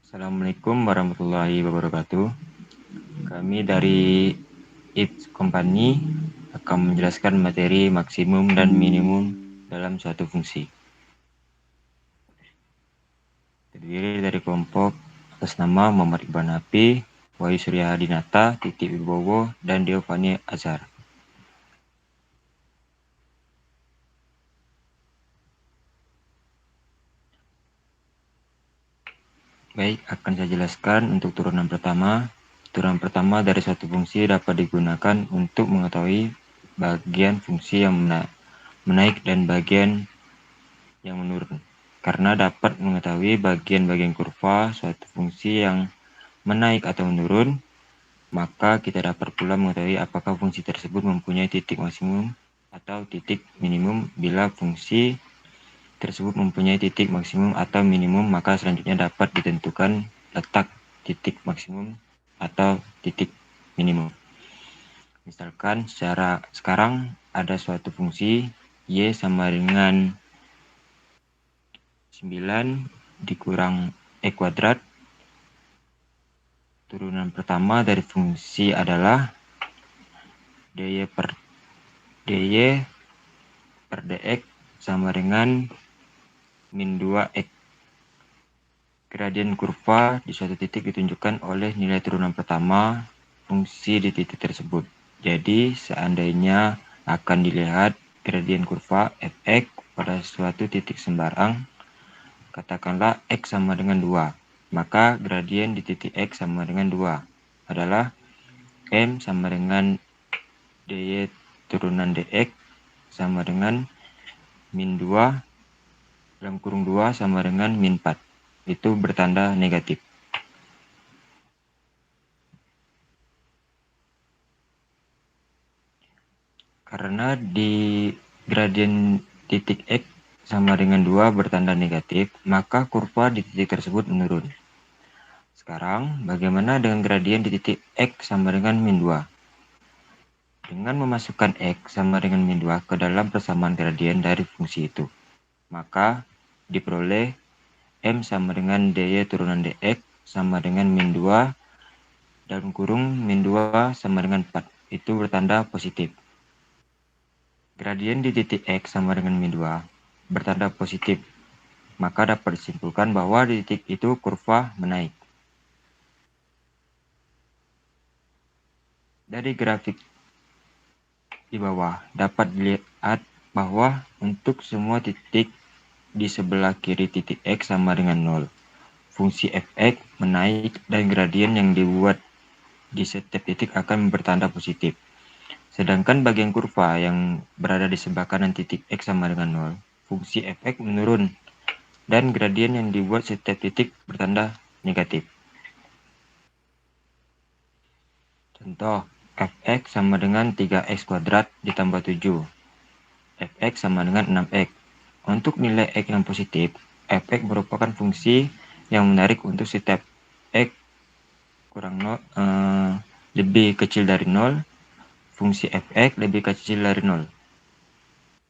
Assalamualaikum warahmatullahi wabarakatuh. Kami dari It's Company akan menjelaskan materi maksimum dan minimum dalam suatu fungsi. Terdiri dari kelompok atas nama Muhammad Iqbal Nafi, Wahyu Surya Hadinata, Titi Wibowo, dan Diovani Azhar. Baik, akan saya jelaskan untuk turunan pertama. Turunan pertama dari suatu fungsi dapat digunakan untuk mengetahui bagian fungsi yang menaik dan bagian yang menurun. Karena dapat mengetahui bagian-bagian kurva suatu fungsi yang menaik atau menurun, maka kita dapat pula mengetahui apakah fungsi tersebut mempunyai titik maksimum atau titik minimum. Bila fungsi tersebut mempunyai titik maksimum atau minimum, maka selanjutnya dapat ditentukan letak titik maksimum atau titik minimum. Misalkan sekarang ada suatu fungsi Y sama dengan 9 dikurang E kuadrat. Turunan pertama dari fungsi adalah dy per dx sama dengan min 2x. Gradien kurva di suatu titik ditunjukkan oleh nilai turunan pertama fungsi di titik tersebut. Jadi, seandainya akan dilihat gradien kurva fx pada suatu titik sembarang, katakanlah x sama dengan 2. Maka gradien di titik x sama dengan 2 adalah M sama dengan dy turunan dx sama dengan min 2 dalam kurung 2 sama dengan min 4. Itu bertanda negatif. Karena di gradien titik x sama dengan 2 bertanda negatif, maka kurva di titik tersebut menurun. Sekarang, bagaimana dengan gradien di titik x sama dengan min 2? Dengan memasukkan x sama dengan min 2 ke dalam persamaan gradien dari fungsi itu, maka diperoleh M sama dengan dy turunan dx sama dengan min 2 dalam kurung min 2 sama dengan 4. Itu bertanda positif. Gradien di titik x sama dengan min 2 bertanda positif, maka dapat disimpulkan bahwa di titik itu kurva menaik. Dari grafik di bawah dapat dilihat bahwa untuk semua titik di sebelah kiri titik x sama dengan 0, fungsi fx menaik dan gradien yang dibuat di setiap titik akan bertanda positif. Sedangkan bagian kurva yang berada di sebelah kanan titik x sama dengan 0, fungsi fx menurun dan gradien yang dibuat setiap titik bertanda negatif. Contoh, fx sama dengan 3x kuadrat ditambah 7. Fx sama dengan 6x. Untuk nilai x yang positif, fx merupakan fungsi yang menarik untuk setiap x kurang 0, lebih kecil dari 0, fungsi fx lebih kecil dari 0.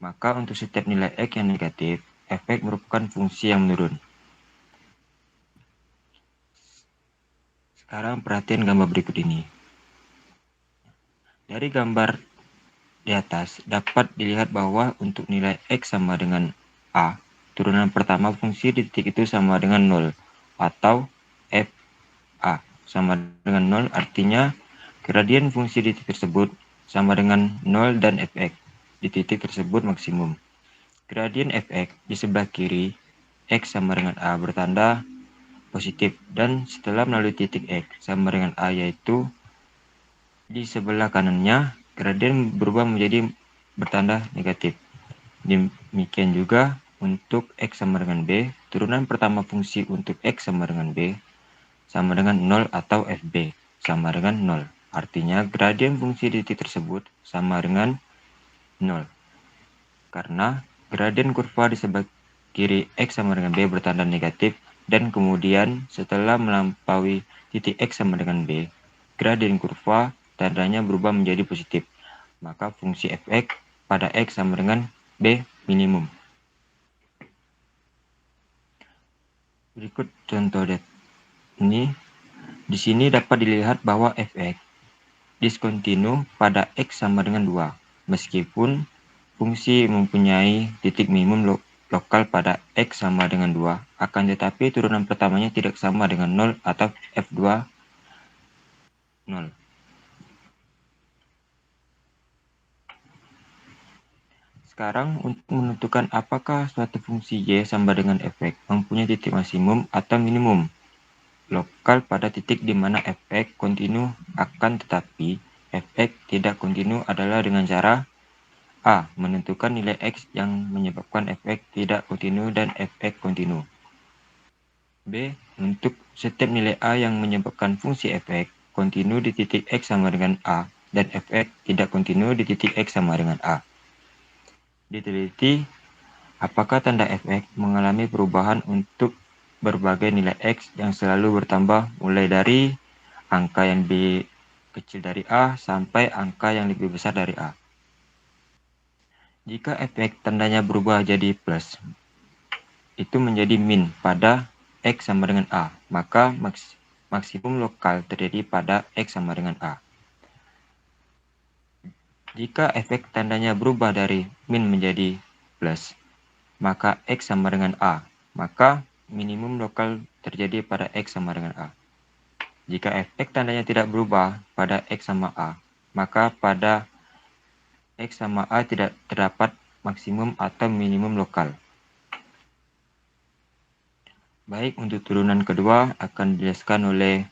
Maka untuk setiap nilai x yang negatif, fx merupakan fungsi yang menurun. Sekarang perhatian gambar berikut ini. Dari gambar di atas dapat dilihat bahwa untuk nilai x sama dengan a, turunan pertama fungsi di titik itu sama dengan 0 atau f a sama dengan 0, artinya gradien fungsi di titik tersebut sama dengan 0 dan fx di titik tersebut maksimum. Gradien fx di sebelah kiri x sama dengan a bertanda positif, dan setelah melalui titik x sama dengan a, yaitu di sebelah kanannya, gradien berubah menjadi bertanda negatif. Demikian juga untuk x sama dengan b, turunan pertama fungsi untuk x sama dengan b sama dengan 0 atau fb sama dengan 0. Artinya gradien fungsi di titik tersebut sama dengan 0. Karena gradien kurva di sebelah kiri x sama dengan b bertanda negatif, dan kemudian setelah melampaui titik x sama dengan b, gradien kurva tandanya berubah menjadi positif. Maka fungsi fx pada x sama dengan b minimum. Berikut contoh ini di sini dapat dilihat bahwa fx diskontinu pada x sama dengan 2, meskipun fungsi mempunyai titik minimum lokal pada x sama dengan 2, akan tetapi turunan pertamanya tidak sama dengan 0 atau f2 0. Sekarang untuk menentukan apakah suatu fungsi y sama dengan fx mempunyai titik maksimum atau minimum lokal pada titik di mana fx kontinu, akan tetapi fx tidak kontinu adalah dengan cara A. Menentukan nilai x yang menyebabkan fx tidak kontinu dan fx kontinu. B. Untuk setiap nilai A yang menyebabkan fungsi fx kontinu di titik x sama dengan A dan fx tidak kontinu di titik x sama dengan A. Diteliti apakah tanda fx mengalami perubahan untuk berbagai nilai x yang selalu bertambah mulai dari angka yang lebih kecil dari A sampai angka yang lebih besar dari A. Jika fx tandanya berubah jadi plus, itu menjadi min pada x sama dengan A, maka maksimum lokal terjadi pada x sama dengan A. Jika efek tandanya berubah dari min menjadi plus, maka x sama dengan A, maka minimum lokal terjadi pada x sama dengan A. Jika efek tandanya tidak berubah pada x sama A, maka pada x sama A tidak terdapat maksimum atau minimum lokal. Baik, untuk turunan kedua akan dijelaskan oleh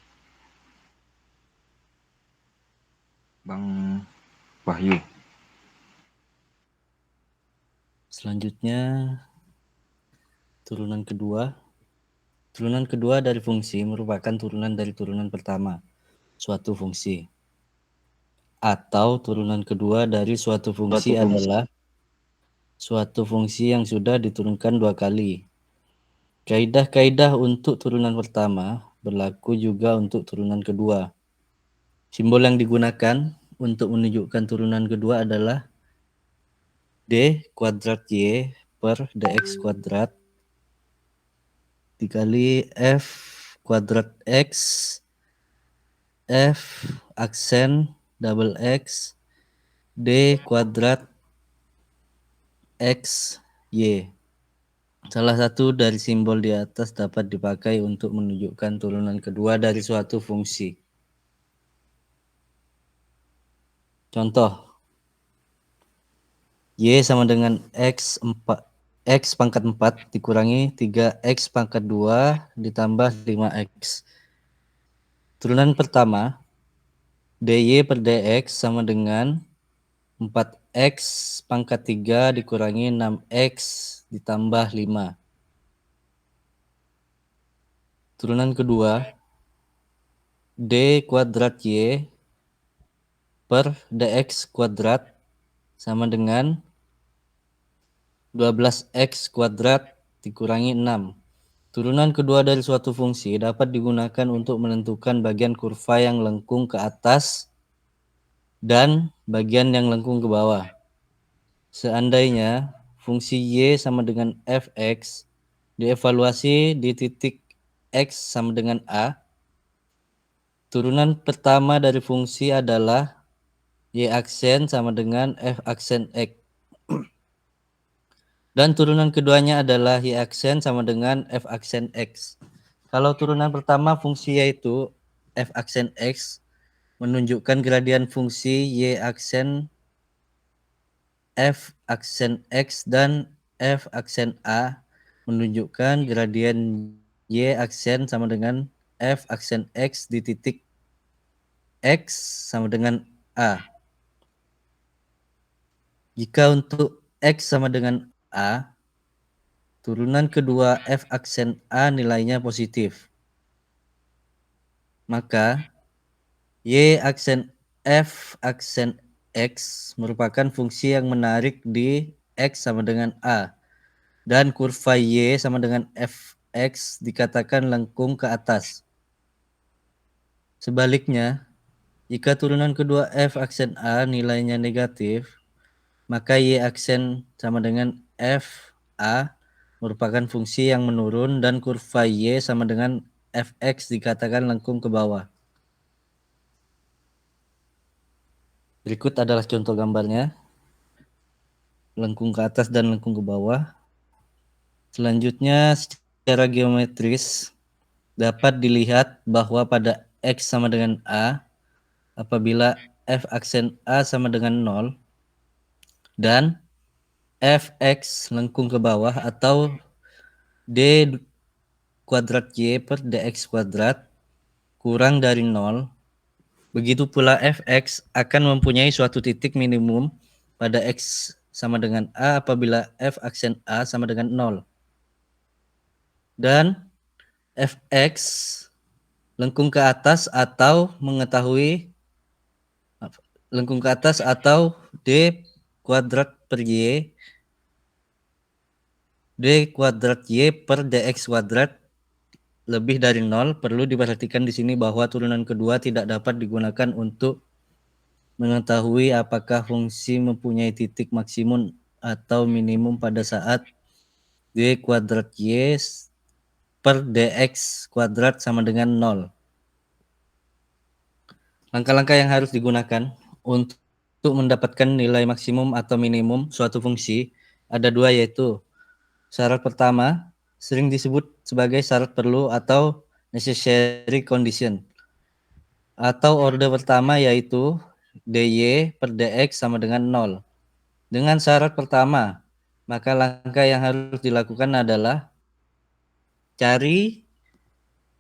Bang Wahyu. Selanjutnya, turunan kedua. Turunan kedua dari fungsi merupakan turunan dari turunan pertama, suatu fungsi. Atau turunan kedua dari suatu fungsi adalah suatu fungsi yang sudah diturunkan 2 kali. Kaidah-kaidah untuk turunan pertama berlaku juga untuk turunan kedua. Simbol yang digunakan untuk menunjukkan turunan kedua adalah d kuadrat y per dx kuadrat dikali f kuadrat x f aksen double x d kuadrat x y. Salah satu dari simbol di atas dapat dipakai untuk menunjukkan turunan kedua dari suatu fungsi. Contoh, y sama dengan x pangkat 4 dikurangi 3x pangkat 2 ditambah 5x. Turunan pertama, dy per dx sama dengan 4x pangkat 3 dikurangi 6x ditambah 5. Turunan kedua, d kuadrat y per dx kuadrat sama dengan 12x kuadrat dikurangi 6. Turunan kedua dari suatu fungsi dapat digunakan untuk menentukan bagian kurva yang lengkung ke atas dan bagian yang lengkung ke bawah. Seandainya fungsi y sama dengan fx dievaluasi di titik x sama dengan a, turunan pertama dari fungsi adalah y aksen sama dengan f aksen x. Dan turunan keduanya adalah y aksen sama dengan f aksen x. Kalau turunan pertama fungsi yaitu f aksen x menunjukkan gradien fungsi y aksen f aksen x dan f aksen a menunjukkan gradien y aksen sama dengan f aksen x di titik x sama dengan a. Jika untuk x sama dengan a, turunan kedua f aksen a nilainya positif. Maka y aksen f aksen x merupakan fungsi yang menarik di x sama dengan a. Dan kurva y sama dengan fx dikatakan lengkung ke atas. Sebaliknya, jika turunan kedua f aksen a nilainya negatif, maka y aksen sama dengan f a merupakan fungsi yang menurun dan kurva y sama dengan fx dikatakan lengkung ke bawah. Berikut adalah contoh gambarnya. Lengkung ke atas dan lengkung ke bawah. Selanjutnya secara geometris dapat dilihat bahwa pada X sama dengan A apabila f aksen A sama dengan 0 dan fx lengkung ke bawah atau d kuadrat y per dx kuadrat kurang dari 0, begitu pula fx akan mempunyai suatu titik minimum pada x sama dengan A apabila f aksen A sama dengan 0. Dan fx lengkung ke atas atau d kuadrat per y per dx kuadrat lebih dari 0. Perlu diperhatikan di sini bahwa turunan kedua tidak dapat digunakan untuk mengetahui apakah fungsi mempunyai titik maksimum atau minimum pada saat d kuadrat y per dx kuadrat sama dengan 0. Langkah-langkah yang harus digunakan untuk mendapatkan nilai maksimum atau minimum suatu fungsi ada dua, yaitu syarat pertama sering disebut sebagai syarat perlu atau necessary condition, atau orde pertama yaitu dy per dx sama dengan 0. Dengan syarat pertama, maka langkah yang harus dilakukan adalah cari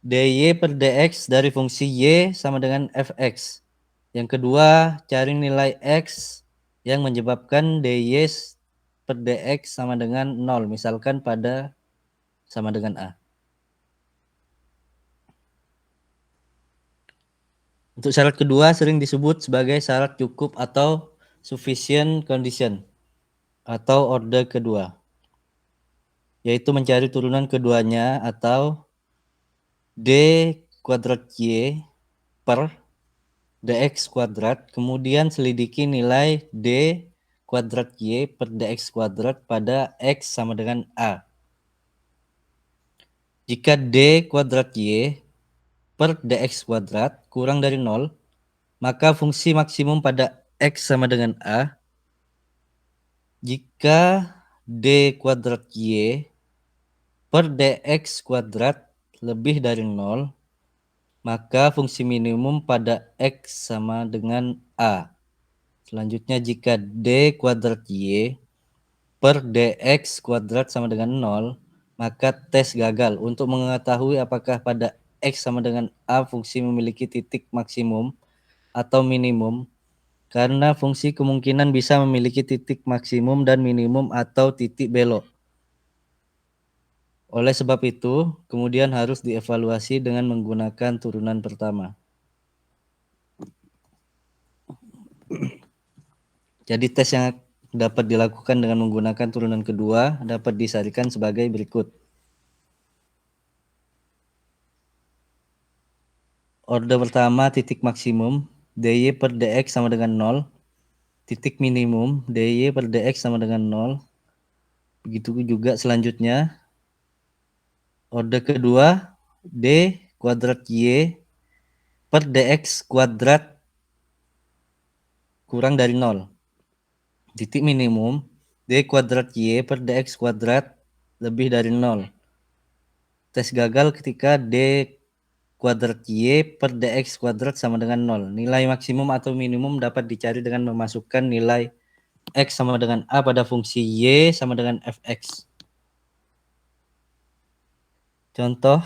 dy per dx dari fungsi y sama dengan fx. Yang kedua, cari nilai x yang menyebabkan dy per dx sama dengan 0, misalkan pada sama dengan A. Untuk syarat kedua sering disebut sebagai syarat cukup atau sufficient condition atau orde kedua, yaitu mencari turunan keduanya atau d kuadrat y per dx kuadrat, kemudian selidiki nilai d kuadrat y per dx kuadrat pada x sama dengan A. Jika d kuadrat y per dx kuadrat kurang dari 0, maka fungsi maksimum pada x sama dengan A. Jika d kuadrat y per dx kuadrat lebih dari 0, maka fungsi minimum pada x sama dengan A. Selanjutnya, jika d kuadrat y per dx kuadrat sama dengan 0, maka tes gagal. Untuk mengetahui apakah pada x sama dengan A fungsi memiliki titik maksimum atau minimum, karena fungsi kemungkinan bisa memiliki titik maksimum dan minimum atau titik belok. Oleh sebab itu, kemudian harus dievaluasi dengan menggunakan turunan pertama. Jadi tes yang dapat dilakukan dengan menggunakan turunan kedua dapat disarikan sebagai berikut. Orde pertama, titik maksimum dy per dx sama dengan 0. Titik minimum dy per dx sama dengan 0. Begitu juga selanjutnya. Orde kedua, d kuadrat y per dx kuadrat kurang dari 0. Titik minimum d kuadrat y per dx kuadrat lebih dari 0. Tes gagal ketika d kuadrat y per dx kuadrat sama dengan 0. Nilai maksimum atau minimum dapat dicari dengan memasukkan nilai x sama dengan A pada fungsi y sama dengan fx. Contoh,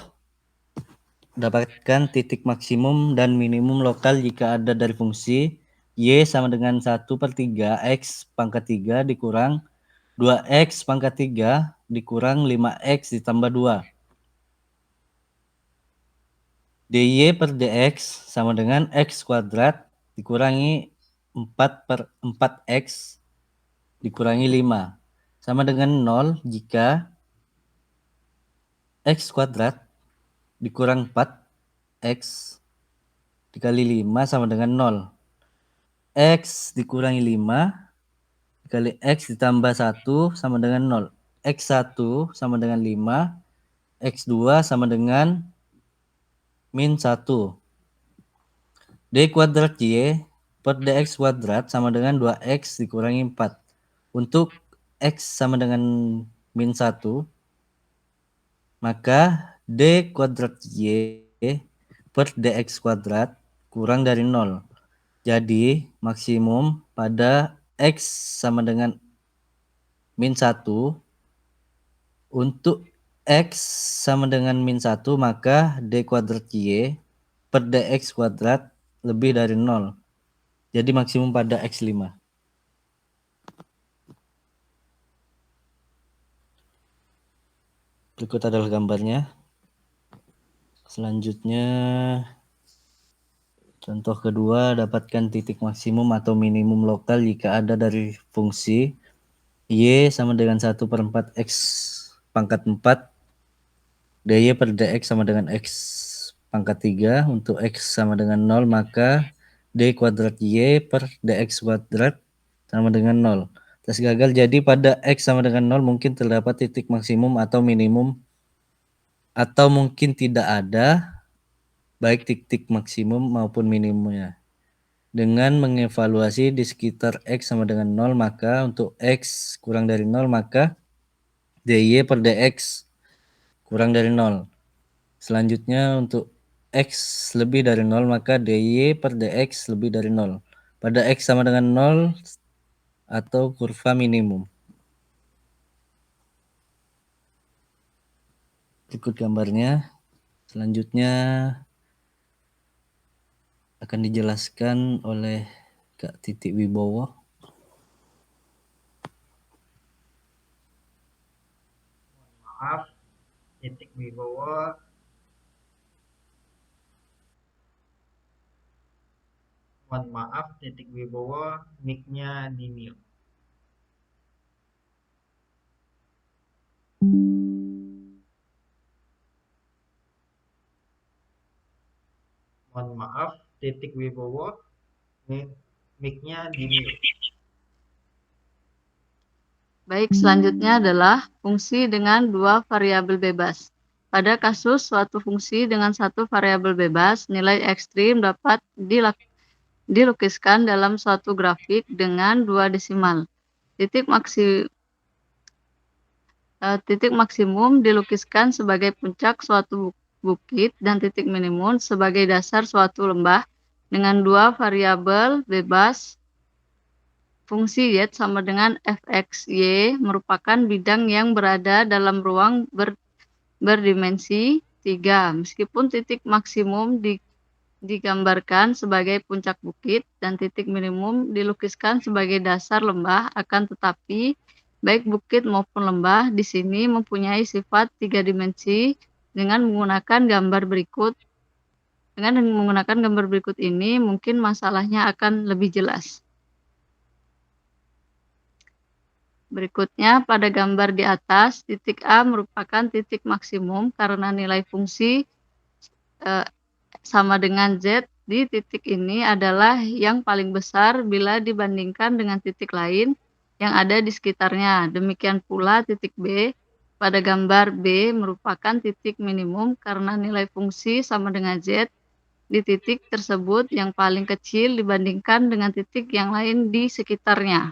dapatkan titik maksimum dan minimum lokal jika ada dari fungsi y sama dengan 1/3 x pangkat 3 dikurang 2x pangkat 3 dikurang 5x ditambah 2. dy per dx sama dengan x kuadrat dikurangi 4/4x dikurangi 5 sama dengan 0 jika x kuadrat dikurang 4x dikali 5 sama dengan 0. X dikurangi 5 dikali x ditambah 1 sama dengan 0. X1 sama dengan 5, X2 sama dengan min 1. D kuadrat Y per dx kuadrat sama dengan 2x dikurangi 4. Untuk x sama dengan min 1, maka D kuadrat Y per dx kuadrat kurang dari 0. Jadi maksimum pada x sama dengan min 1. Untuk x sama dengan min 1, maka D kuadrat Y per dx kuadrat lebih dari 0. Jadi maksimum pada X5. Berikut adalah gambarnya. Selanjutnya, contoh kedua, dapatkan titik maksimum atau minimum lokal jika ada dari fungsi Y sama dengan 1/4 X pangkat 4, dy per dx sama dengan X pangkat 3. Untuk X sama dengan 0, maka D kuadrat Y per dx kuadrat sama dengan 0. Tes gagal, jadi pada X sama dengan 0 mungkin terdapat titik maksimum atau minimum, atau mungkin tidak ada, baik titik maksimum maupun minimumnya. Dengan mengevaluasi di sekitar X sama dengan 0, maka untuk X kurang dari 0, maka dy per dx kurang dari 0. Selanjutnya untuk X lebih dari 0, maka dy per dx lebih dari 0. Pada X sama dengan 0 atau kurva minimum. Berikut gambarnya. Selanjutnya akan dijelaskan oleh Kak Titik Wibowo. Maaf, Titik Wibowo. Mohon maaf, Titik Wibowo, mic-nya di mute. Mohon maaf, Titik Wibowo, mic-nya di mute. Baik, selanjutnya adalah fungsi dengan dua variabel bebas. Pada kasus suatu fungsi dengan satu variabel bebas, nilai ekstrim dapat dilukiskan dalam suatu grafik dengan dua desimal. Titik maksimum dilukiskan sebagai puncak suatu bukit dan titik minimum sebagai dasar suatu lembah dengan dua variabel bebas. Fungsi y sama dengan fx. Y merupakan bidang yang berada dalam ruang berdimensi 3. Meskipun titik maksimum digambarkan sebagai puncak bukit dan titik minimum dilukiskan sebagai dasar lembah, akan tetapi baik bukit maupun lembah di sini mempunyai sifat 3 dimensi. Dengan menggunakan gambar berikut ini, mungkin masalahnya akan lebih jelas. Berikutnya, pada gambar di atas, titik A merupakan titik maksimum karena nilai fungsi sama dengan Z di titik ini adalah yang paling besar bila dibandingkan dengan titik lain yang ada di sekitarnya. Demikian pula titik B pada gambar B merupakan titik minimum karena nilai fungsi sama dengan Z di titik tersebut yang paling kecil dibandingkan dengan titik yang lain di sekitarnya.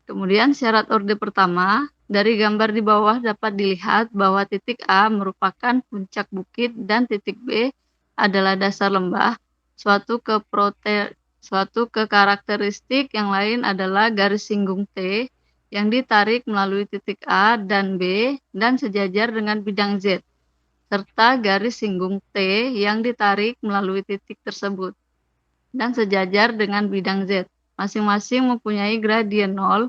Kemudian syarat orde pertama, dari gambar di bawah dapat dilihat bahwa titik A merupakan puncak bukit dan titik B adalah dasar lembah. Suatu karakteristik yang lain adalah garis singgung T yang ditarik melalui titik A dan B dan sejajar dengan bidang Z, serta garis singgung T yang ditarik melalui titik tersebut dan sejajar dengan bidang Z. Masing-masing mempunyai gradien 0.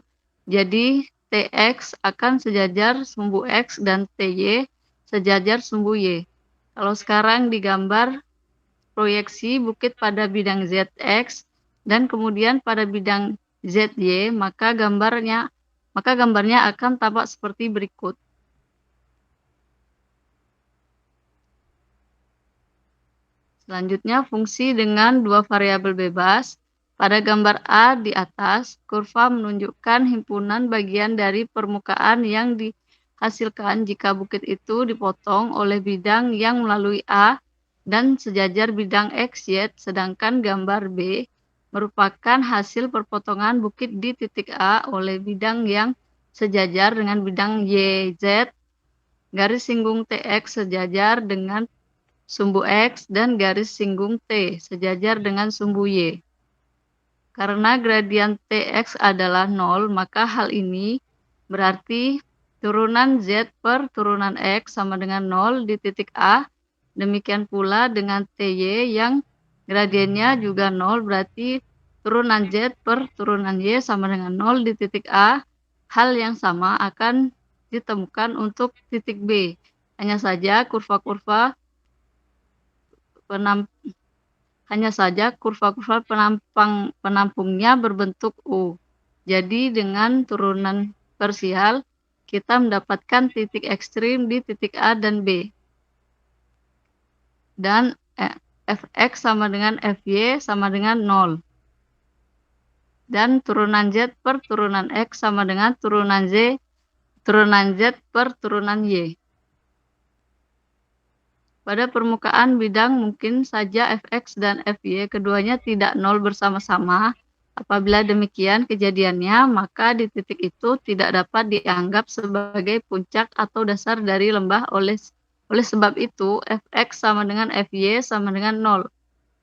Jadi, Tx akan sejajar sumbu X dan Ty sejajar sumbu Y. Kalau sekarang digambar proyeksi bukit pada bidang Zx dan kemudian pada bidang Zy, maka gambarnya akan tampak seperti berikut. Selanjutnya, fungsi dengan dua variabel bebas. Pada gambar A di atas, kurva menunjukkan himpunan bagian dari permukaan yang hasilkan jika bukit itu dipotong oleh bidang yang melalui A dan sejajar bidang X, Y, sedangkan gambar B merupakan hasil perpotongan bukit di titik A oleh bidang yang sejajar dengan bidang Y, Z, garis singgung TX sejajar dengan sumbu X, dan garis singgung T sejajar dengan sumbu Y. Karena gradian TX adalah 0, maka hal ini berarti turunan Z per turunan X sama dengan 0 di titik A. Demikian pula dengan TY yang gradiennya juga 0, berarti turunan Z per turunan Y sama dengan 0 di titik A. Hal yang sama akan ditemukan untuk titik B. Hanya saja kurva-kurva penampungnya berbentuk U. Jadi dengan turunan parsial kita mendapatkan titik ekstrim di titik A dan B. Dan Fx sama dengan Fy sama dengan 0. Dan turunan Z per turunan X sama dengan turunan Z per turunan Y. Pada permukaan bidang mungkin saja Fx dan Fy keduanya tidak 0 bersama-sama. Apabila demikian kejadiannya, maka di titik itu tidak dapat dianggap sebagai puncak atau dasar dari lembah. Oleh sebab itu, Fx sama dengan Fy sama dengan 0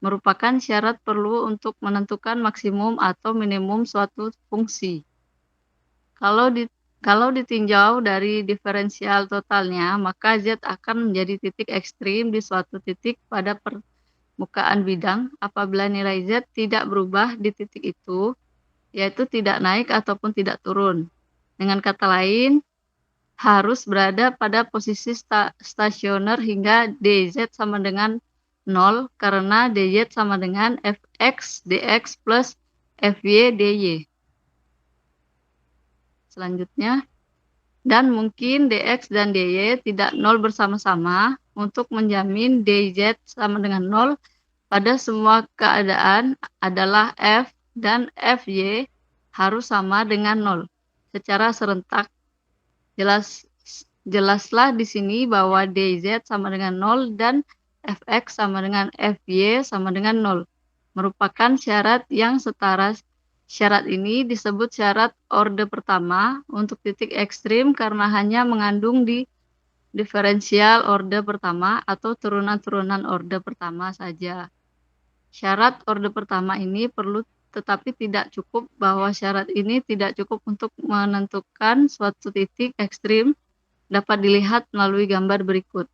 merupakan syarat perlu untuk menentukan maksimum atau minimum suatu fungsi. Kalau ditinjau dari diferensial totalnya, maka Z akan menjadi titik ekstrim di suatu titik pada permukaan bidang apabila nilai Z tidak berubah di titik itu, yaitu tidak naik ataupun tidak turun. Dengan kata lain, harus berada pada posisi stasioner hingga dz sama dengan 0, karena dz sama dengan Fx dx plus Fy dy. Selanjutnya, dan mungkin dx dan dy tidak 0 bersama-sama untuk menjamin dz sama dengan 0 pada semua keadaan adalah f dan fy harus sama dengan 0 secara serentak. Jelaslah di sini bahwa dz sama dengan 0 dan fx sama dengan fy sama dengan 0 merupakan syarat yang setara. Syarat ini disebut syarat orde pertama untuk titik ekstrim karena hanya mengandung di diferensial orde pertama atau turunan-turunan orde pertama saja. Syarat orde pertama ini perlu tetapi tidak cukup, bahwa syarat ini tidak cukup untuk menentukan suatu titik ekstrim dapat dilihat melalui gambar berikut.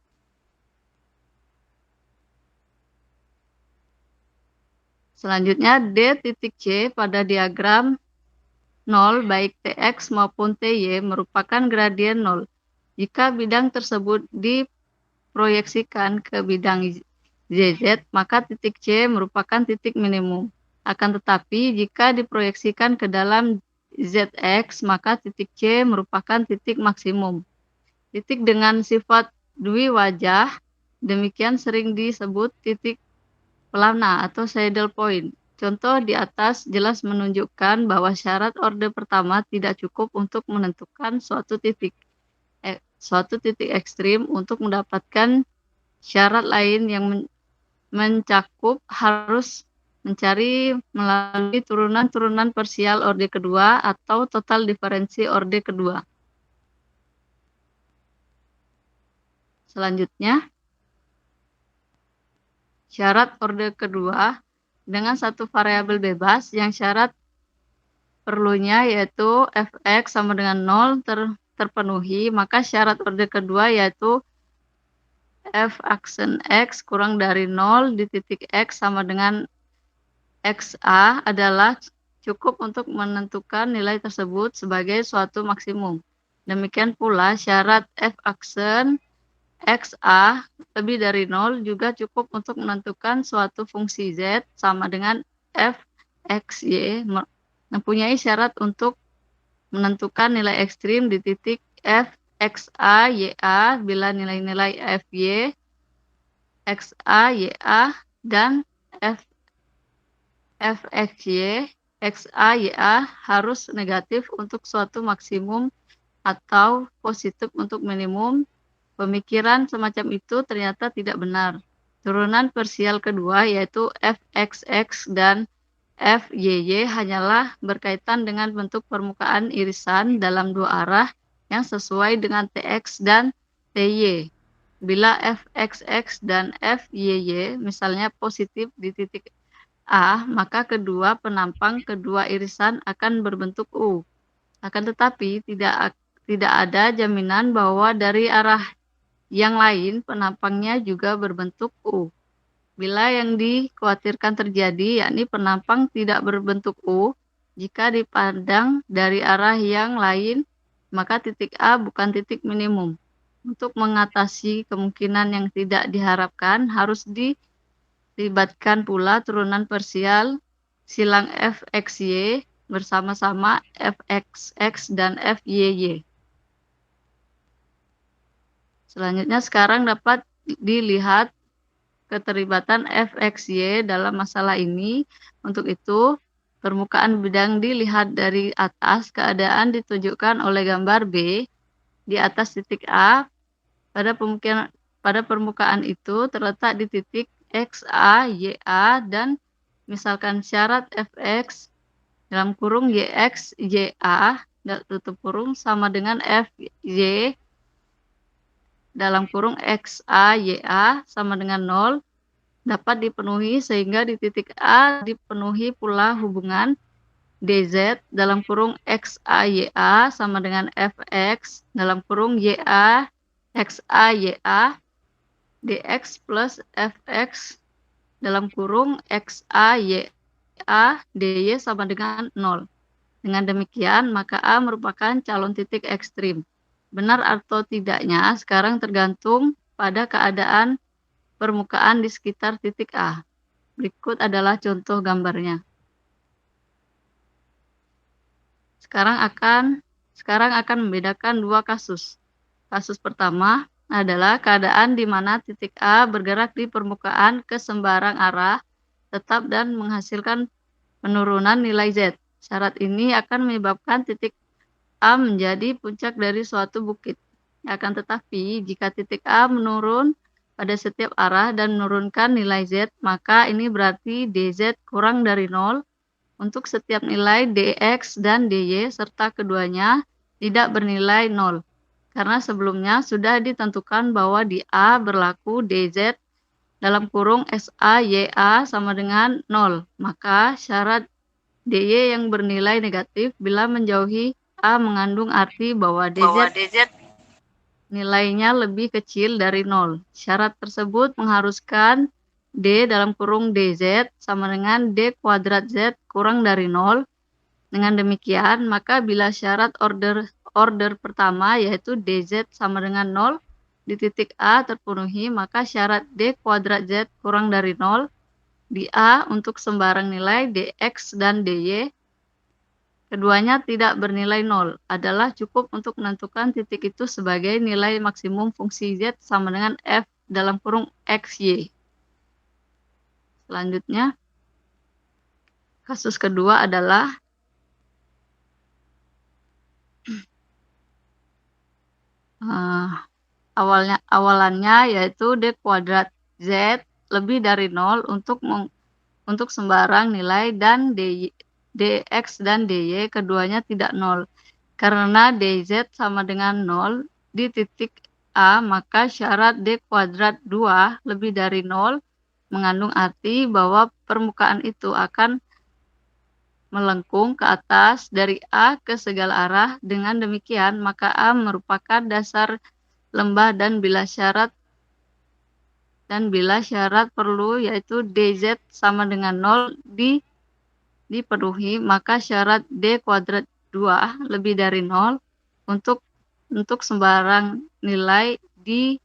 Selanjutnya, D titik C pada diagram 0 baik Tx maupun Ty merupakan gradien 0. Jika bidang tersebut diproyeksikan ke bidang ZZ, maka titik C merupakan titik minimum. Akan tetapi, jika diproyeksikan ke dalam Zx, maka titik C merupakan titik maksimum. Titik dengan sifat dwi wajah, demikian sering disebut titik pelana atau saddle point. Contoh di atas jelas menunjukkan bahwa syarat orde pertama tidak cukup untuk menentukan suatu titik ekstrim. Untuk mendapatkan syarat lain yang mencakup harus mencari melalui turunan-turunan parsial orde kedua atau total diferensi orde kedua. Selanjutnya, syarat orde kedua dengan satu variabel bebas yang syarat perlunya yaitu Fx sama dengan 0 terpenuhi, maka syarat orde kedua yaitu F aksen X kurang dari 0 di titik X sama dengan XA adalah cukup untuk menentukan nilai tersebut sebagai suatu maksimum. Demikian pula syarat F aksen XA lebih dari 0 juga cukup untuk menentukan suatu fungsi Z sama dengan Fxy mempunyai syarat untuk menentukan nilai ekstrim di titik Fxa Ya bila nilai-nilai Fy, Xa, Ya, dan Fxy, Xa, Ya harus negatif untuk suatu maksimum atau positif untuk minimum. Pemikiran semacam itu ternyata tidak benar. Turunan parsial kedua yaitu fxx dan fyy hanyalah berkaitan dengan bentuk permukaan irisan dalam dua arah yang sesuai dengan tx dan ty. Bila fxx dan fyy misalnya positif di titik A, maka kedua penampang kedua irisan akan berbentuk U. Akan tetapi tidak ada jaminan bahwa dari arah yang lain penampangnya juga berbentuk U. Bila yang dikhawatirkan terjadi, yakni penampang tidak berbentuk U, jika dipandang dari arah yang lain, maka titik A bukan titik minimum. Untuk mengatasi kemungkinan yang tidak diharapkan, harus dilibatkan pula turunan parsial silang fxy bersama-sama fxx dan fyy. Selanjutnya sekarang dapat dilihat keterlibatan fxy dalam masalah ini. Untuk itu, permukaan bidang dilihat dari atas, keadaan ditunjukkan oleh gambar B. Di atas titik A, pada permukaan itu terletak di titik xa, ya, dan misalkan syarat fx dalam kurung yx, ya, tutup kurung sama dengan fy dalam kurung xa, ya sama dengan 0 dapat dipenuhi sehingga di titik A dipenuhi pula hubungan dz dalam kurung xa, ya sama dengan fx dalam kurung ya xa, ya dx plus fx dalam kurung xa, ya dy sama dengan 0. Dengan demikian, maka A merupakan calon titik ekstrim. Benar atau tidaknya sekarang tergantung pada keadaan permukaan di sekitar titik A. Berikut adalah contoh gambarnya. Sekarang akan membedakan dua kasus. Kasus pertama adalah keadaan di mana titik A bergerak di permukaan ke sembarang arah tetap dan menghasilkan penurunan nilai Z. Syarat ini akan menyebabkan titik A menjadi puncak dari suatu bukit. Akan tetapi, jika titik A menurun pada setiap arah dan menurunkan nilai Z, maka ini berarti dz kurang dari 0 untuk setiap nilai dx dan dy serta keduanya tidak bernilai 0. Karena sebelumnya sudah ditentukan bahwa di A berlaku dz dalam kurung sa, ya sama dengan 0. Maka syarat dy yang bernilai negatif bila menjauhi A mengandung arti bahwa dz nilainya lebih kecil dari 0. Syarat tersebut mengharuskan d dalam kurung dz sama dengan d kuadrat z kurang dari 0. Dengan demikian, maka bila syarat order pertama yaitu dz sama dengan 0 di titik A terpenuhi, maka syarat d kuadrat z kurang dari 0 di A untuk sembarang nilai dx dan dy keduanya tidak bernilai 0 adalah cukup untuk menentukan titik itu sebagai nilai maksimum fungsi z sama dengan f dalam kurung xy. Selanjutnya, kasus kedua adalah awalannya yaitu d kuadrat z lebih dari 0 untuk sembarang nilai dan dx dan dy keduanya tidak 0. Karena dz sama dengan 0 di titik A, maka syarat d kuadrat 2 lebih dari 0 mengandung arti bahwa permukaan itu akan melengkung ke atas dari A ke segala arah. Dengan demikian, maka A merupakan dasar lembah dan bila syarat perlu yaitu dz sama dengan 0 dipenuhi, maka syarat d kuadrat 2 lebih dari 0 untuk sembarang nilai di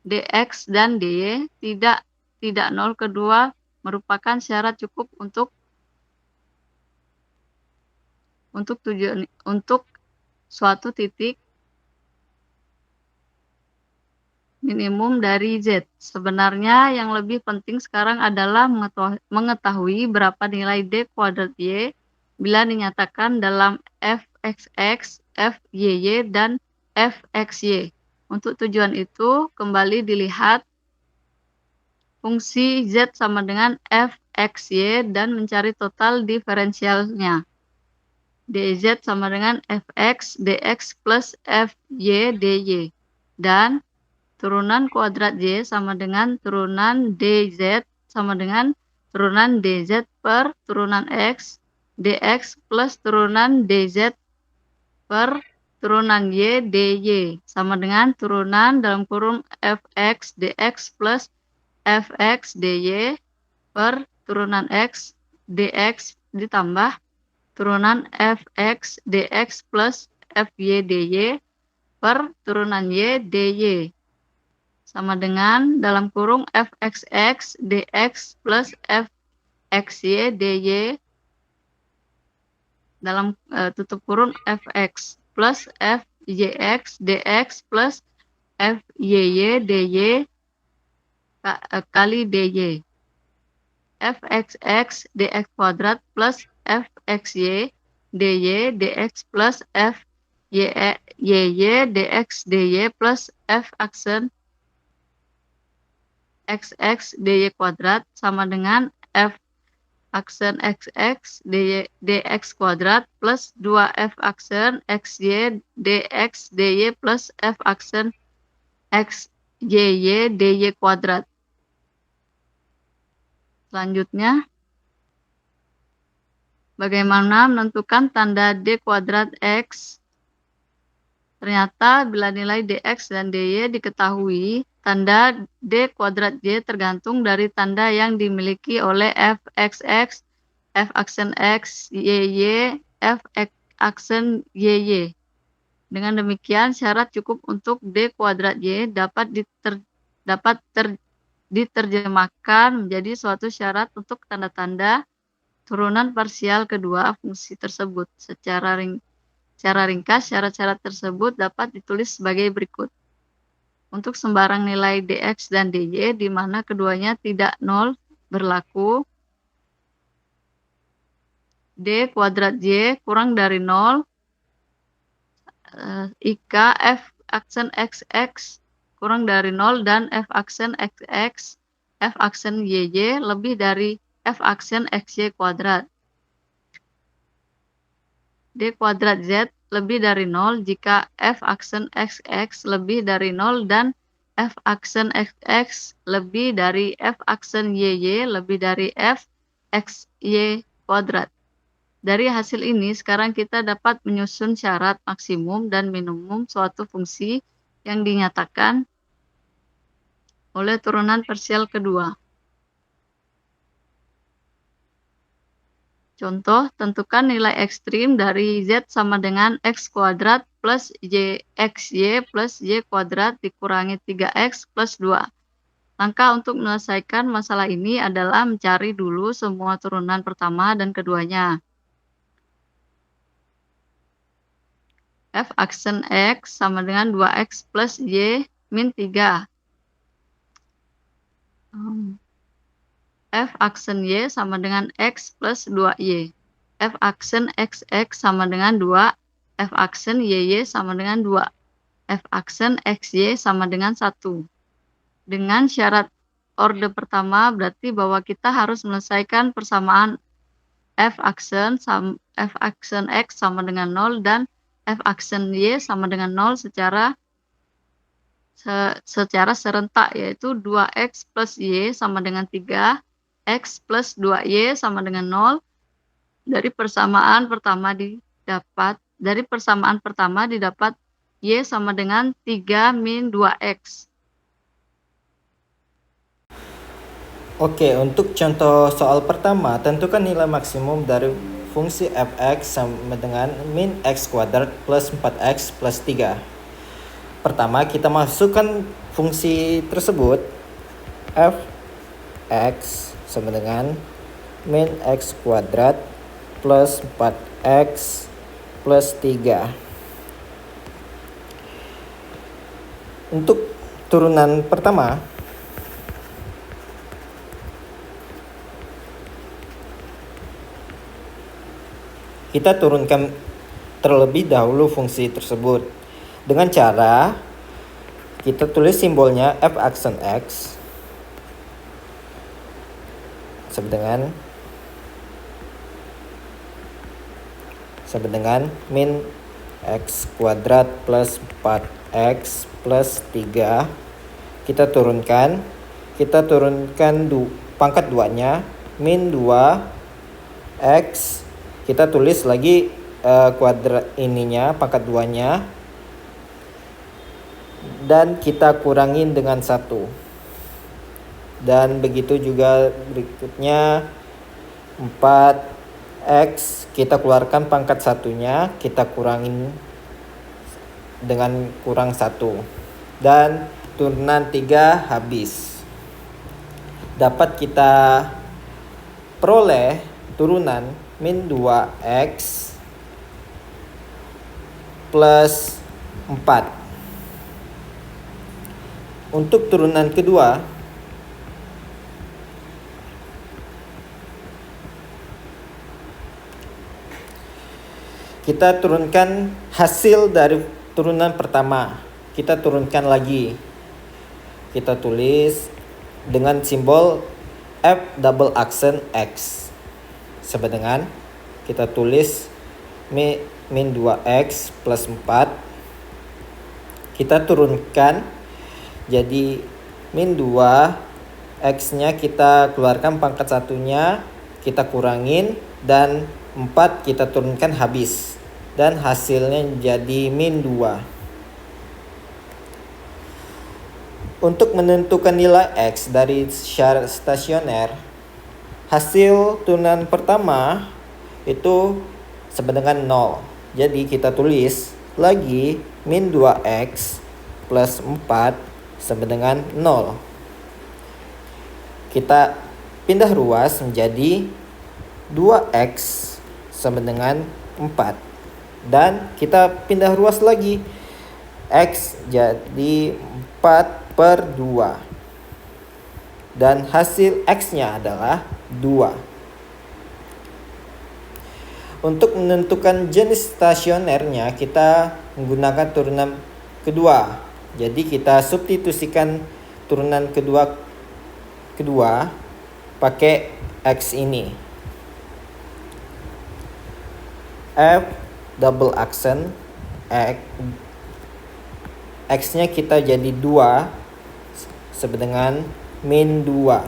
dx dan dy tidak 0 kedua merupakan syarat cukup untuk suatu titik minimum dari Z. Sebenarnya yang lebih penting sekarang adalah mengetahui berapa nilai D kuadrat Y bila dinyatakan dalam fxx, FYY dan FXY. Untuk tujuan itu, kembali dilihat fungsi Z sama dengan FXY dan mencari total diferensialnya. dz sama dengan fx dx plus fy dy. Dan turunan kuadrat y sama dengan turunan dz sama dengan turunan dz per turunan x dx plus turunan dz per turunan y dy sama dengan turunan dalam kurung fx dx plus fx dy per turunan x dx ditambah turunan fx dx plus fy dy per turunan y dy sama dengan dalam kurung fxx dx plus fxy dy dalam tutup kurung fx plus fyx dx plus fyy dy kali dy. fxx dx kuadrat plus fxy dy dx plus fyy dx dy plus f aksen xx dy kuadrat sama dengan f aksen xx dx kuadrat plus 2f aksen xy dx dy plus f aksen xy dy kuadrat. Selanjutnya, bagaimana menentukan tanda d kuadrat x? Ternyata bila nilai dx dan dy diketahui, tanda d kuadrat y tergantung dari tanda yang dimiliki oleh fxx, f aksen x, y, f aksen y. Dengan demikian, syarat cukup untuk d kuadrat y dapat diterjemahkan menjadi suatu syarat untuk tanda-tanda turunan parsial kedua fungsi tersebut. Secara ringkas, syarat-syarat tersebut dapat ditulis sebagai berikut. Untuk sembarang nilai dx dan dy di mana keduanya tidak nol berlaku, d kuadrat y kurang dari 0, jika f aksen xx kurang dari 0 dan f aksen xx, f aksen y lebih dari f aksen xy kuadrat. D kuadrat z lebih dari 0 jika f aksen xx lebih dari 0 dan f aksen xx lebih dari f aksen y lebih dari f xy kuadrat. Dari hasil ini, sekarang kita dapat menyusun syarat maksimum dan minimum suatu fungsi yang dinyatakan oleh turunan parsial kedua. Contoh, tentukan nilai ekstrim dari z sama dengan x kuadrat plus xy plus y kuadrat dikurangi 3x plus 2. Langkah untuk menyelesaikan masalah ini adalah mencari dulu semua turunan pertama dan keduanya. F aksen x sama dengan 2x plus y min 3. F aksen y sama dengan x plus 2y. F aksen xx sama dengan 2. F aksen y sama dengan 2. F aksen xy sama dengan 1. Dengan syarat orde pertama berarti bahwa kita harus menyelesaikan persamaan f aksen x sama dengan 0 dan f aksen y sama dengan 0 secara serentak, yaitu 2x plus y sama dengan 3, x plus 2y sama dengan 0. Dari persamaan pertama didapat y sama dengan 3 min 2x. Oke, untuk contoh soal pertama, tentukan nilai maksimum dari fungsi fx sama dengan min x kuadrat plus 4x plus 3. Pertama, kita masukkan fungsi tersebut, fx sama dengan min x kuadrat plus 4x plus 3. Untuk turunan pertama, kita turunkan terlebih dahulu fungsi tersebut dengan cara kita tulis simbolnya f aksen x sama dengan min x kuadrat plus 4x plus 3. Kita turunkan pangkat 2-nya min 2x, kita tulis lagi kuadrat ininya, pangkat 2-nya, dan kita kurangin dengan 1. Dan begitu juga berikutnya 4x, kita keluarkan pangkat 1-nya, kita kurangin dengan kurang 1. Dan turunan 3 habis. Dapat kita peroleh turunan min 2x plus 4. Untuk turunan kedua, kita turunkan hasil dari turunan pertama. Kita turunkan lagi. Kita tulis dengan simbol f double aksen x sama dengan kita tulis min 2x plus 4. Kita turunkan jadi min 2x nya kita keluarkan pangkat 1-nya, kita kurangin, dan 4 kita turunkan habis, dan hasilnya jadi min 2. Untuk menentukan nilai x dari syarat stasioner, hasil turunan pertama itu sama dengan 0. Jadi kita tulis lagi min 2x plus 4 sama dengan 0. Kita pindah ruas menjadi 2x sama dengan 4. Dan kita pindah ruas lagi, x jadi 4 per 2. Dan hasil x-nya adalah 2. Untuk menentukan jenis stasionernya, kita menggunakan turunan kedua. Jadi kita substitusikan turunan kedua pakai x ini. F double aksen x-nya kita jadi 2 sama dengan min 2.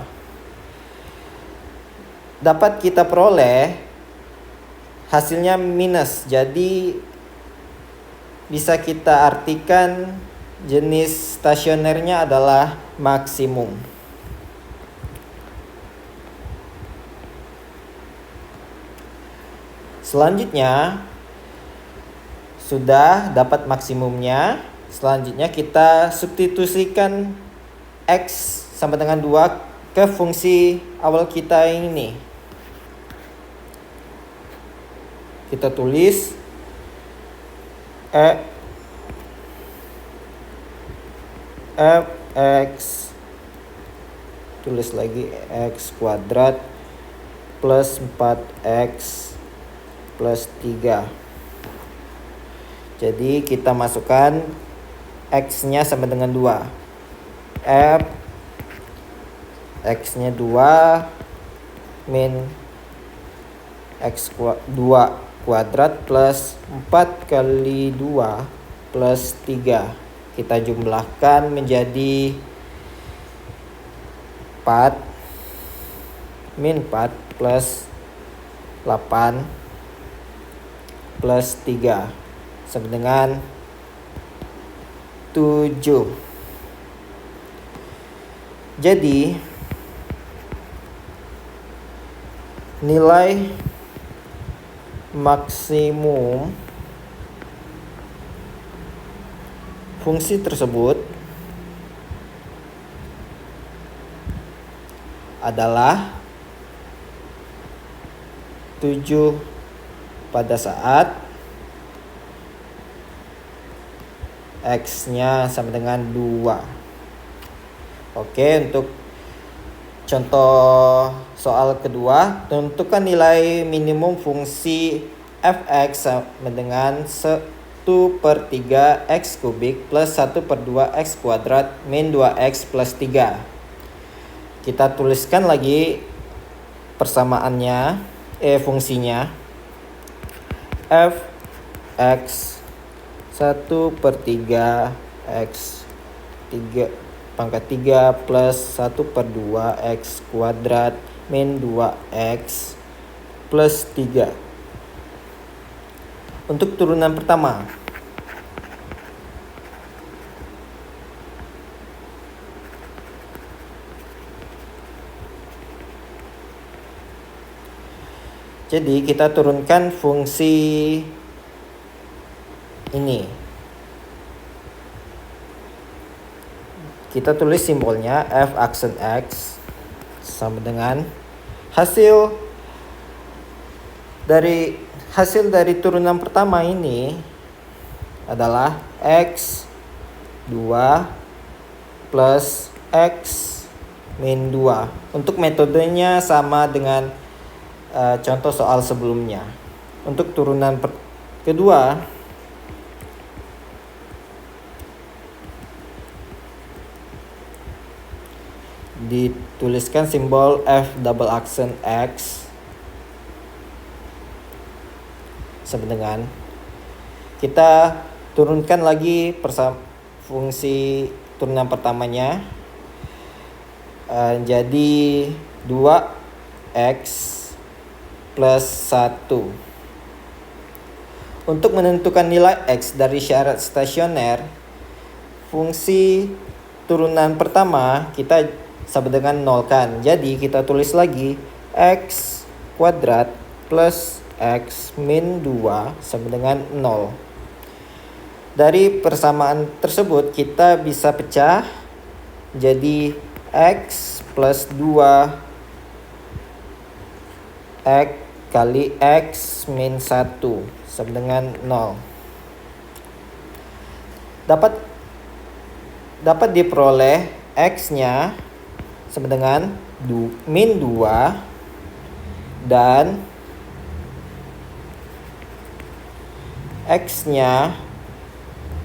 Dapat kita peroleh hasilnya minus. Jadi bisa kita artikan jenis stasionernya adalah maksimum. Selanjutnya sudah dapat maksimumnya. Selanjutnya kita substitusikan x sama dengan 2 ke fungsi awal kita ini. Kita tulis fx, tulis lagi x kuadrat plus 4x plus 3. Jadi kita masukkan x-nya sama dengan 2. F x-nya 2 min x 2 kuadrat plus 4 kali 2 plus 3. Kita jumlahkan menjadi 4 min 4 plus 8 plus 3 sama dengan 7. Jadi nilai maksimum fungsi tersebut adalah 7 pada saat x-nya sama dengan 2. Oke, untuk contoh soal kedua, tentukan nilai minimum fungsi fx sama dengan 1/3 x kubik plus 1/2 x kuadrat min 2x plus 3. Kita tuliskan lagi persamaannya, fungsinya. Fx 1/3 x 3 pangkat 3 plus 1/2 x kuadrat min 2x plus 3. Untuk turunan pertama, jadi kita turunkan fungsi ini. Kita tulis simbolnya f aksen x sama dengan hasil dari turunan pertama ini adalah x 2 plus x min 2. Untuk metodenya sama dengan contoh soal sebelumnya. Untuk turunan kedua, dituliskan simbol f double aksen x sama dengan, kita turunkan lagi fungsi turunan pertamanya, jadi 2x plus 1. Untuk menentukan nilai x dari syarat stasioner, fungsi turunan pertama kita sama dengan 0 kan. Jadi kita tulis lagi x kuadrat plus x min 2 sama dengan 0. Dari persamaan tersebut kita bisa pecah jadi x plus 2 x kali x min 1 sama dengan 0. Dapat diperoleh x-nya sama dengan min 2 dan x-nya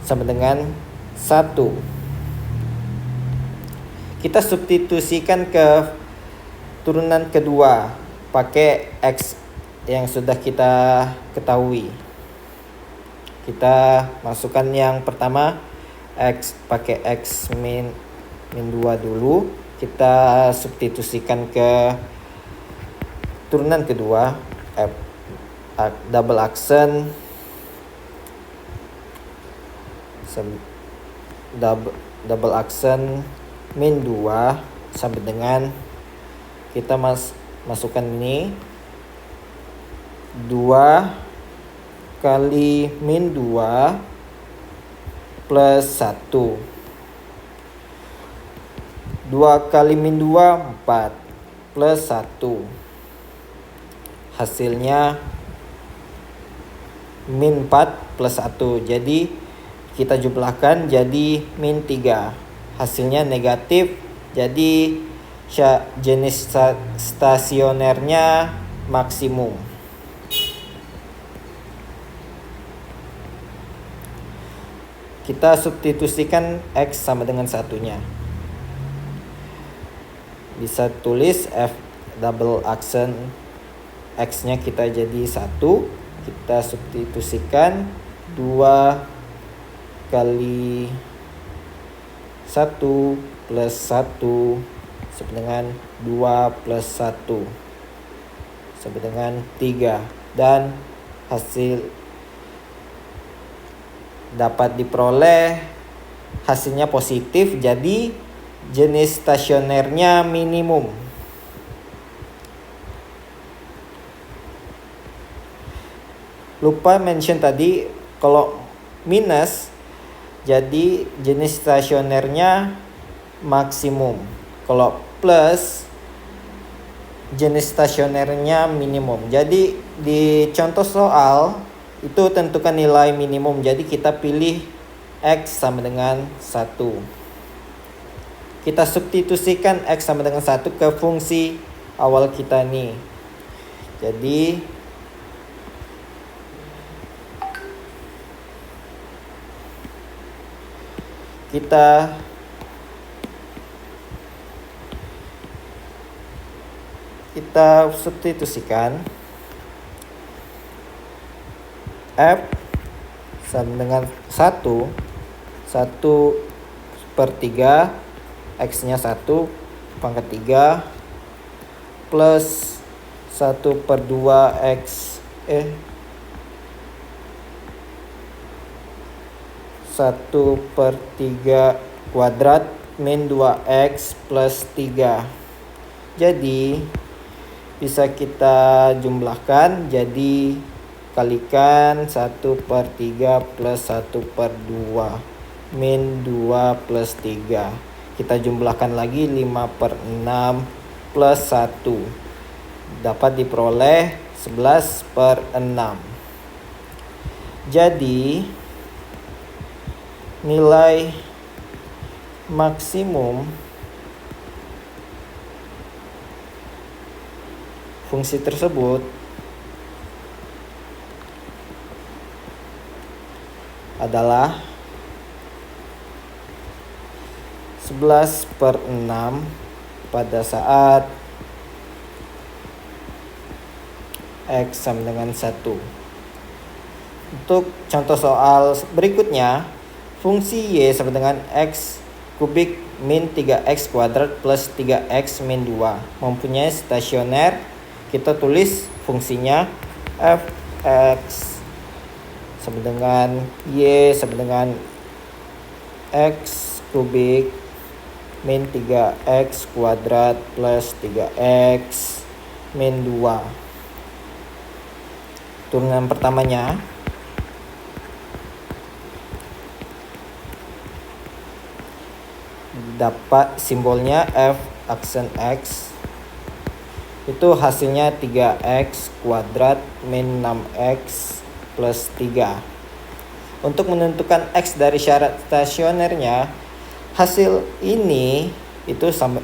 sama dengan 1. Kita substitusikan ke turunan kedua pakai x yang sudah kita ketahui. Kita masukkan yang pertama x, pakai x min 2 dulu. Kita substitusikan ke turunan kedua, f double aksen double aksen min 2 sama dengan, kita masukkan ini 2 kali min 2 plus 1. 2 kali min 2 4 plus 1. Hasilnya min 4 plus 1. Jadi kita jumlahkan jadi min 3. Hasilnya negatif. Jadi jenis stasionernya maksimum. Kita substitusikan x sama dengan 1-nya. Bisa tulis f double aksen x-nya kita jadi 1. Kita substitusikan 2 kali 1 plus 1 sama dengan 2 plus 1 sama dengan 3. Dan hasil dapat diperoleh hasilnya positif, jadi jenis stasionernya minimum. Lupa mention tadi, kalau minus jadi jenis stasionernya maksimum. Kalau plus jenis stasionernya minimum. Jadi di contoh soal itu tentukan nilai minimum. Jadi kita pilih x sama dengan 1. Kita substitusikan x sama dengan 1 ke fungsi awal kita nih. Jadi kita substitusikan F sama dengan 1 per 3 X-nya 1 pangkat 3 plus 1 per 2 X 1 per 3 kuadrat min 2X plus 3. Jadi bisa kita jumlahkan, jadi kalikan 1 per 3 plus 1 per 2 min 2 plus 3. Kita jumlahkan lagi 5 per 6 plus 1. Dapat diperoleh 11 per 6. Jadi nilai maksimum fungsi tersebut adalah 11 per 6 pada saat X sama dengan 1. Untuk contoh soal berikutnya, fungsi Y sama dengan X kubik min 3X kuadrat plus 3X min 2 mempunyai stasioner. Kita tulis fungsinya Fx sama dengan Y sama dengan X kubik min 3X kuadrat plus 3X min 2. Turunan pertamanya dapat simbolnya F aksen X, itu hasilnya 3X kuadrat min 6X plus 3. Untuk menentukan X dari syarat stasionernya, hasil ini itu sama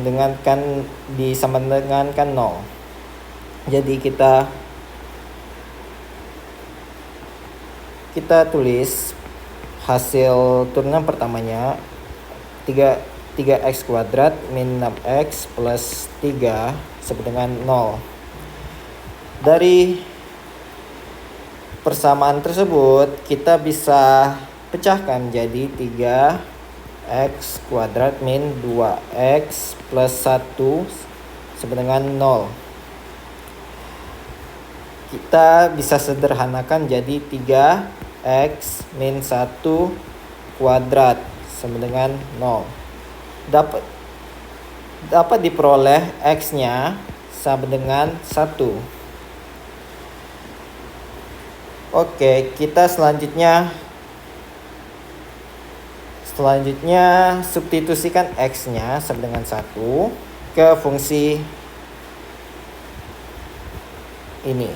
dengan kan 0. Jadi kita tulis hasil turunan pertamanya 3X kuadrat min 6X plus 3 sama dengan 0. Dari persamaan tersebut kita bisa pecahkan jadi 3X kuadrat min 2X plus 1 sama dengan 0. Kita bisa sederhanakan jadi 3X min 1 kuadrat sama dengan 0. Dapat diperoleh X-nya sama dengan 1. Oke, kita selanjutnya substitusikan X-nya sama dengan 1 ke fungsi ini.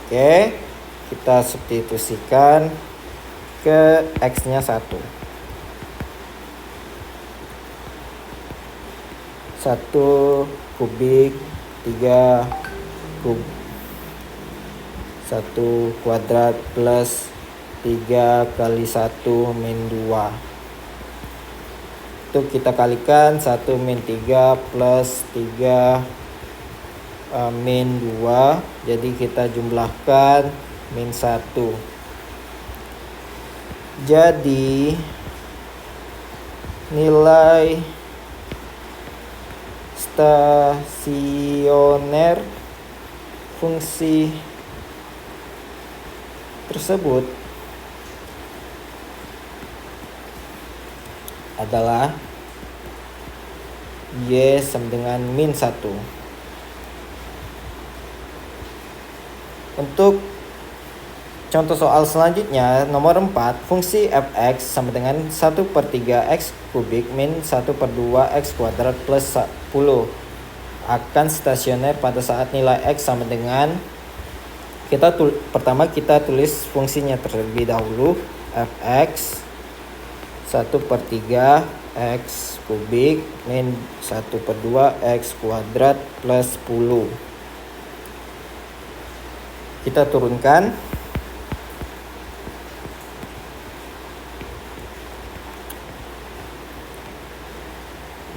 Oke, kita substitusikan ke X-nya 1. 1 kubik 3 kub 1 kuadrat plus 3 kali 1 min 2. Itu kita kalikan 1 min 3 plus 3 min 2. Jadi kita jumlahkan min 1. Jadi nilai stasioner fungsi tersebut adalah Y sama dengan min 1. Untuk contoh soal selanjutnya, nomor 4, fungsi Fx sama dengan 1 per 3X kubik min 1 per 2X kuadrat plus 10 akan stasioner pada saat nilai X sama dengan, pertama kita tulis fungsinya terlebih dahulu, Fx 1 per 3 X kubik min 1/2 X kuadrat plus 10. Kita turunkan.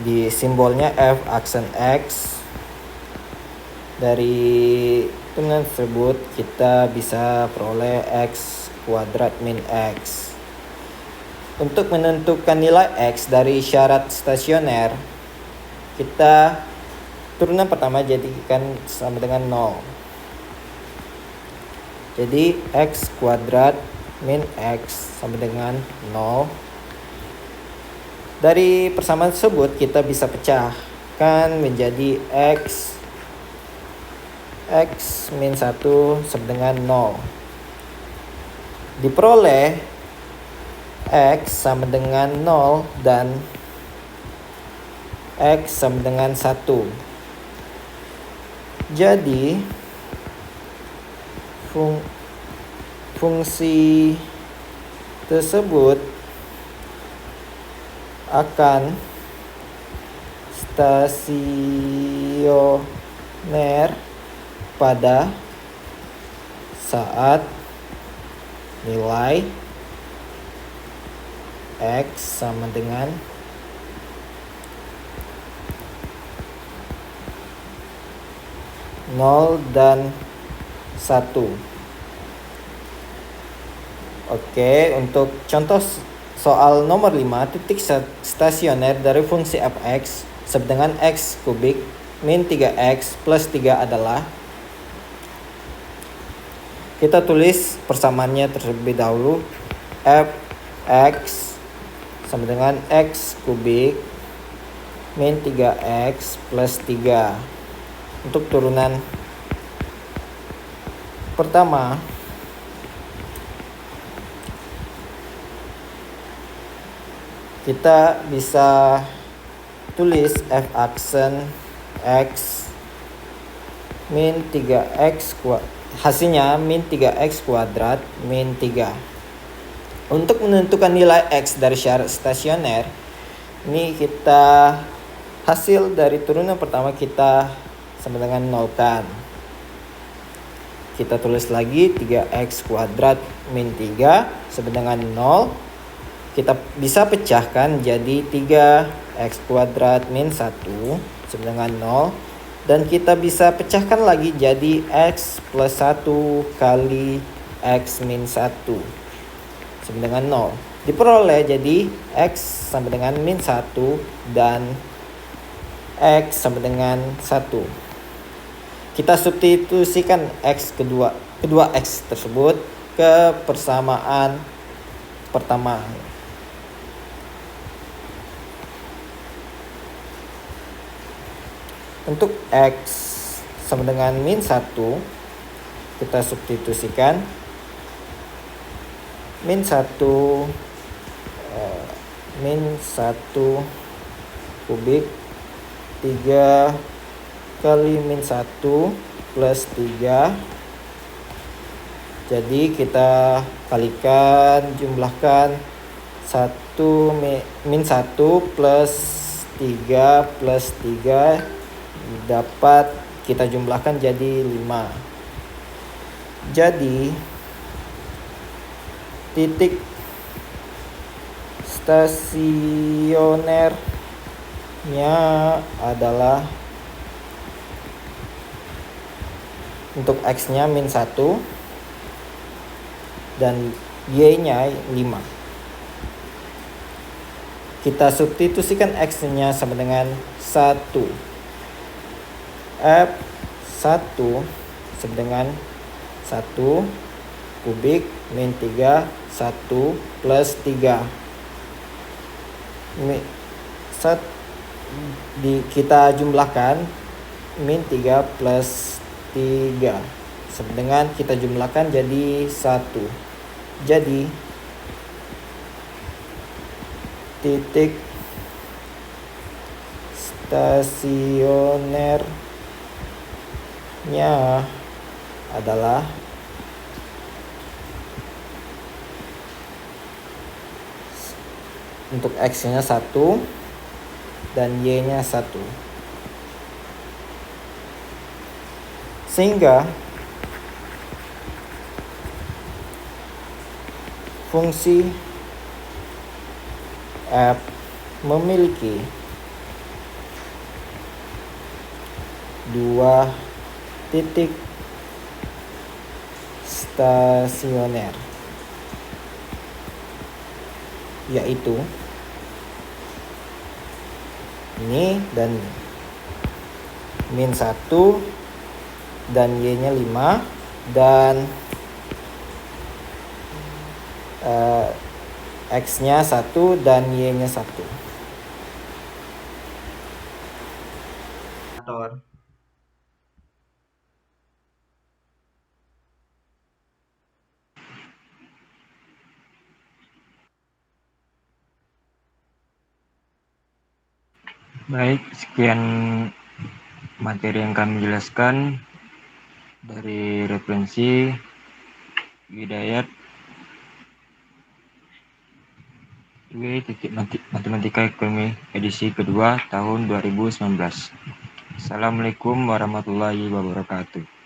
Di simbolnya F aksen X. Dari turunan tersebut kita bisa peroleh X kuadrat min X. Untuk menentukan nilai X dari syarat stasioner, kita turunan pertama jadikan sama dengan 0. Jadi X kuadrat min X sama dengan 0. Dari persamaan tersebut kita bisa pecahkan menjadi X min 1 sama dengan 0. Diperoleh X sama dengan 0 dan X sama dengan 1. Jadi fungsi tersebut akan stasioner pada saat nilai X sama dengan 0 dan 1. Oke, untuk contoh soal nomor 5, titik stasioner dari fungsi f(x) sama dengan x kubik min 3x plus 3 adalah, kita tulis persamaannya terlebih dahulu. f(x) sama dengan x kubik min 3x plus 3. Untuk turunan pertama, kita bisa tulis f aksen x min 3x hasilnya min 3x kuadrat min 3. Untuk menentukan nilai X dari syarat stasioner, ini kita hasil dari turunan pertama kita sama dengan 0 kan. Kita tulis lagi 3x kuadrat min 3 sama dengan 0. Kita bisa pecahkan jadi 3x kuadrat min 1 sama dengan 0. Dan kita bisa pecahkan lagi jadi x plus 1 kali x min 1 sama dengan 0. Diperoleh jadi x sama dengan min 1 dan x sama dengan 1. Kita substitusikan kedua x tersebut ke persamaan pertama. Untuk x sama dengan min 1, kita substitusikan min 1 kubik 3 kali min 1 plus 3. Jadi kita kalikan, jumlahkan min 1 plus 3 plus 3 dapat kita jumlahkan jadi 5. Jadi titik stasionernya adalah, untuk X-nya min 1 dan Y-nya 5. Kita substitusikan X-nya sama dengan 1. F1 sama dengan 1 kubik min 3 1 plus 3. Kita jumlahkan min 3 plus 3 sama dengan kita jumlahkan jadi 1. Jadi titik stasionernya adalah untuk X-nya 1 dan Y-nya 1. Sehingga fungsi f memiliki dua titik stasioner, yaitu ini dan min 1 dan Y-nya 5 dan X-nya 1 dan Y-nya 1. Baik, sekian materi yang kami jelaskan dari referensi Hidayat Matematika Ekonomi edisi kedua tahun 2019. Assalamualaikum warahmatullahi wabarakatuh.